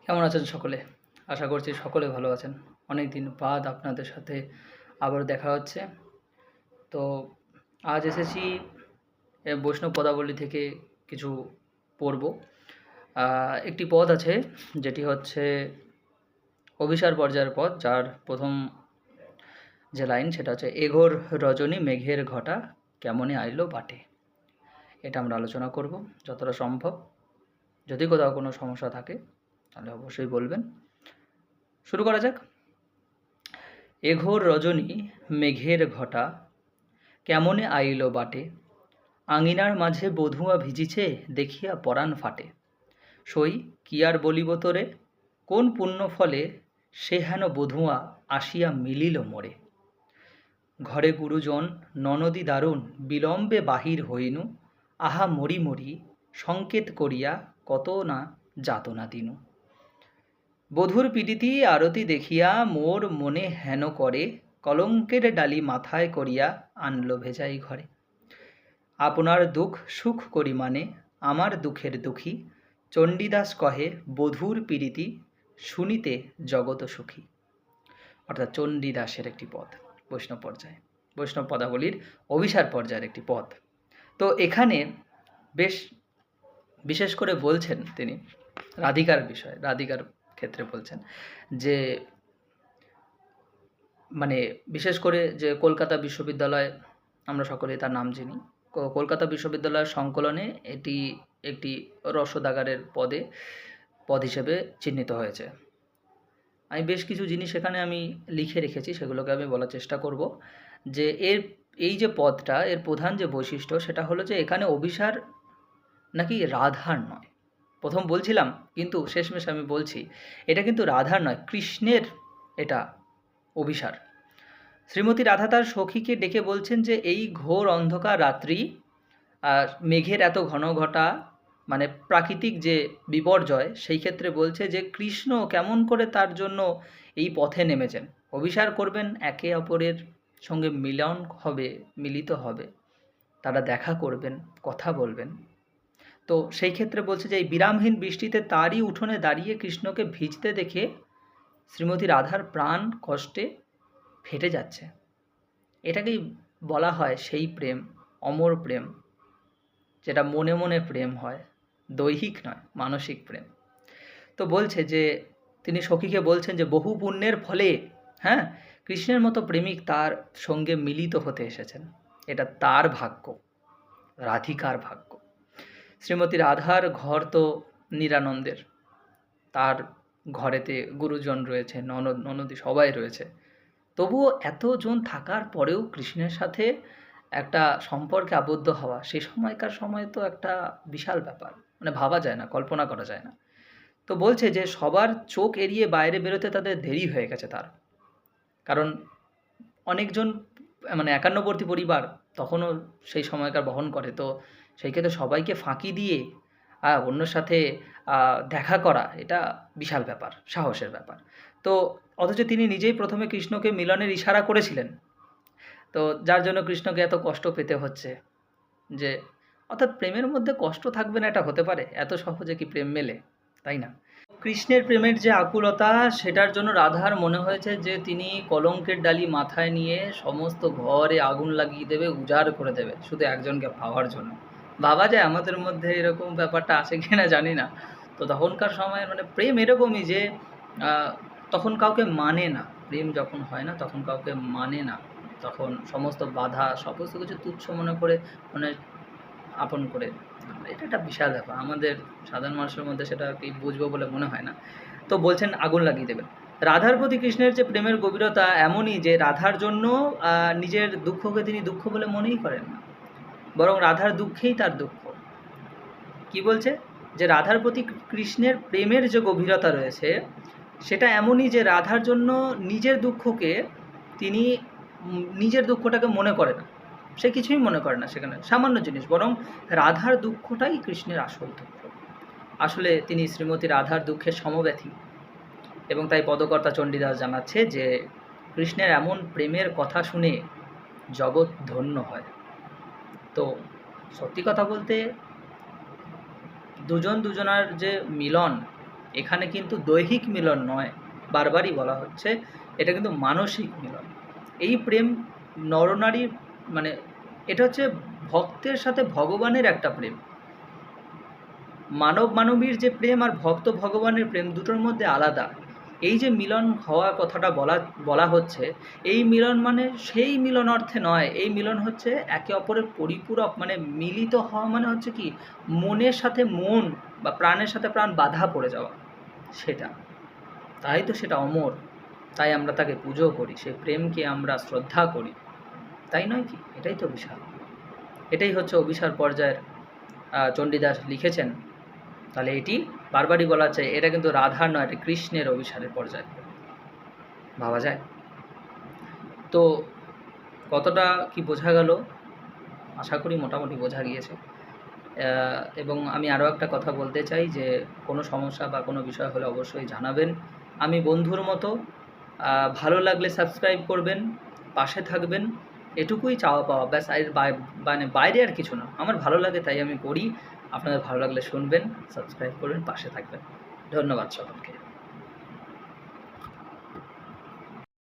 কেমন আছেন সকলে? আশা করছি সকলে ভালো আছেন। অনেক দিন বাদ আপনাদের সাথে আবার দেখা হচ্ছে। তো আজ এসেছি বৈষ্ণব পদাবলী থেকে কিছু পড়ব। একটি পদ আছে যেটি হচ্ছে অভিসার পর্যায়ের পদ, যার প্রথম যে লাইন সেটা হচ্ছে এঘোর রজনী মেঘের ঘটা কেমনে আইলো বাটে। এটা আমরা আলোচনা করব যতটা সম্ভব। যদি কোথাও কোনো সমস্যা থাকে তাহলে অবশ্যই বলবেন। শুরু করা যাক। এঘোর রজনী মেঘের ঘটা কেমনে আইল বাটে, আঙিনার মাঝে বধূয়া ভিজিছে দেখিয়া পরাণ ফাটে। সই কি আর বলিব তোরে, কোন পুণ্যফলে সে হেন বধূয়া আসিয়া মিলিল মোরে। ঘরে গুরুজন ননদি দারুণ বিলম্বে বাহির হইনু, আহা মরি মরি সংকেত করিয়া কত না যাতনা দিনু। বধূর পীড়িতি আরতি দেখিয়া মোর মনে হেন করে, কলঙ্কের ডালি মাথায় করিয়া আনল ভেজাই ঘরে। আপনার দুঃখ সুখ করি মানে আমার দুঃখের দুঃখী, চণ্ডীদাস কহে বধূর পীড়িতি শুনিতে জগত সুখী। অর্থাৎ চণ্ডীদাসের একটি পদ বৈষ্ণব পর্যায়ে, বৈষ্ণব পদাবলীর অভিসার পর্যায়ের একটি পদ। তো এখানে বেশ বিশেষ করে বলছেন তিনি রাধিকার বিষয়ে, রাধিকার ক্ষেত্রে বলছেন যে মানে বিশেষ করে যে কলকাতা বিশ্ববিদ্যালয়, আমরা সকলেই তার নাম চিনি। কলকাতা বিশ্ববিদ্যালয়ের সংকলনে এটি একটি রসদাগারের পদ হিসেবে চিহ্নিত হয়েছে। আমি বেশ কিছু জিনিস এখানে আমি লিখে রেখেছি, সেগুলোকে আমি বলার চেষ্টা করব। যে এই যে পদটা, এর প্রধান যে বৈশিষ্ট্য সেটা হলো যে এখানে অভিসার নাকি রাধার নয়। প্রথম বলছিলাম কিন্তু শেষমেশ আমি বলছি এটা কিন্তু রাধার নয়, কৃষ্ণের এটা অভিসার। শ্রীমতী রাধা তার সখীকে ডেকে বলছেন যে এই ঘোর অন্ধকার রাত্রি আর মেঘের এত ঘন ঘটা, মানে প্রাকৃতিক যে বিপর্যয়, সেই ক্ষেত্রে বলছে যে কৃষ্ণ কেমন করে তার জন্য এই পথে নেমেছেন, অভিসার করবেন, একে অপরের সঙ্গে মিলিত হবে, তারা দেখা করবেন, কথা বলবেন। তো সেই ক্ষেত্রে বলছে যে এই বিরামহীন বৃষ্টিতে তারই উঠোনে দাঁড়িয়ে কৃষ্ণকে ভিজতে দেখে শ্রীমতী রাধার প্রাণ কষ্টে ফেটে যাচ্ছে। এটাকেই বলা হয় সেই প্রেম, অমর প্রেম, যেটা মনে মনে প্রেম হয়, দৈহিক নয়, মানসিক প্রেম। তো বলছে যে তিনি সখীকে বলছেন যে বহু পুণ্যের ফলে হ্যাঁ কৃষ্ণের মতো প্রেমিক তার সঙ্গে মিলিত হতে এসেছেন, এটা তার ভাগ্য, রাধিকার ভাগ্য। শ্রীমতী রাধার ঘর তো নিরানন্দের, তার ঘরেতে গুরুজন রয়েছে, ননদ ননদী সবাই রয়েছে। তবুও এতজন থাকার পরেও কৃষ্ণের সাথে একটা সম্পর্কে আবদ্ধ হওয়া সেই সময়কার সময় তো একটা বিশাল ব্যাপার, মানে ভাবা যায় না, কল্পনা করা যায় না। তো বলছে যে সবার চোখ এড়িয়ে বাইরে বেরোতে তাদের দেরি হয়ে গেছে তার, কারণ অনেকজন মানে একান্নবর্তী পরিবার তখনও সেই সময়কার বহন করে। তো সেই ক্ষেত্রে সবাইকে ফাঁকি দিয়ে অন্যর সাথে দেখা করা এটা বিশাল ব্যাপার, সাহসের ব্যাপার। তো অথচ তিনি নিজেই প্রথমে কৃষ্ণকে মিলনের ইশারা করেছিলেন, তো যার জন্য কৃষ্ণকে এত কষ্ট পেতে হচ্ছে। যে অর্থাৎ প্রেমের মধ্যে কষ্ট থাকবে না এটা হতে পারে? এত সহজে কি প্রেম মেলে? তাই না? কৃষ্ণের প্রেমের যে আকুলতা, সেটার জন্য রাধার মনে হয়েছে যে তিনি কলঙ্কের ডালি মাথায় নিয়ে সমস্ত ঘরে আগুন লাগিয়ে দেবে, উজাড় করে দেবে, শুধু একজনকে পাওয়ার জন্য। ভাবা যায় আমাদের মধ্যে এরকম ব্যাপারটা আছে কিনা জানি না। তো তখনকার সময় মানে প্রেম এরকমই যে তখন কাউকে মানে না, প্রেম যখন হয় না তখন কাউকে মানে না, তখন সমস্ত বাধা সমস্ত কিছু তুচ্ছ মনে করে, মানে আপন করে। এটা একটা বিশাল ব্যাপার, আমাদের সাধারণ মানুষের মধ্যে সেটা কি বুঝবো বলে মনে হয় না। তো বলছেন আগুন লাগিয়ে দেবেন। রাধার প্রতি কৃষ্ণের যে প্রেমের গভীরতা এমনই যে রাধার জন্য নিজের দুঃখকে তিনি দুঃখ বলে মনেই করেন না, বরং রাধার দুঃখেই তার দুঃখ। কি বলছে যে রাধার প্রতি কৃষ্ণের প্রেমের যে গভীরতা রয়েছে সেটা এমনই যে রাধার জন্য নিজের দুঃখকে তিনি নিজের দুঃখটাকে মনে করে না, সে কিছুই মনে করে না সেখানে, সামান্য জিনিস, বরং রাধার দুঃখটাই কৃষ্ণের আসল দুঃখ। আসলে তিনি শ্রীমতী রাধার দুঃখের সমব্যথী, এবং তাই পদকর্তা চণ্ডীদাস জানাচ্ছে যে কৃষ্ণের এমন প্রেমের কথা শুনে জগৎ ধন্য হয়। তো সত্যি কথা বলতে দুজন দুজনার যে মিলন, এখানে কিন্তু দৈহিক মিলন নয়, বারবারই বলা হচ্ছে, এটা কিন্তু মানসিক মিলন। এই প্রেম নরনারীর মানে এটা হচ্ছে ভক্তের সাথে ভগবানের একটা প্রেম। মানব মানবীর যে প্রেম আর ভক্ত ভগবানের প্রেম দুটোর মধ্যে আলাদা। এই যে মিলন হওয়ার কথাটা বলা হচ্ছে, এই মিলন মানে সেই মিলন অর্থে নয়, এই মিলন হচ্ছে একে অপরের পরিপূরক, মানে মিলিত হওয়া মানে হচ্ছে কি মনের সাথে মন বা প্রাণের সাথে প্রাণ বাঁধা পড়ে যাওয়া, সেটা। তাই তো সেটা অমর, তাই আমরা তাকে পুজো করি, সেই প্রেমকে আমরা শ্রদ্ধা করি, তাই নয় কি? এটাই তো অভিসার, এটাই হচ্ছে অভিসার পর্যায়ের চণ্ডীদাস লিখেছেন। তাহলে এটি বারবারই বলা হচ্ছে এটা কিন্তু রাধার নয়, এটা কৃষ্ণের অভিসারের পর্যায়, ভাবা যায়? তো কতটা কি বোঝা গেল? আশা করি মোটামুটি বোঝা গিয়েছে। এবং আমি আরও একটা কথা বলতে চাই যে কোনো সমস্যা বা কোনো বিষয় হলে অবশ্যই জানাবেন। আমি বন্ধুর মতো, ভালো লাগলে সাবস্ক্রাইব করবেন, পাশে থাকবেন, এটুকুই চাওয়া পাওয়া, ব্যাস। আর মানে বাইরে আর কিছু না। আমার ভালো লাগে তাই আমি করি। আপনাদের ভালো লাগলে শুনবেন, সাবস্ক্রাইব করবেন, পাশে থাকবেন। ধন্যবাদ সকলকে।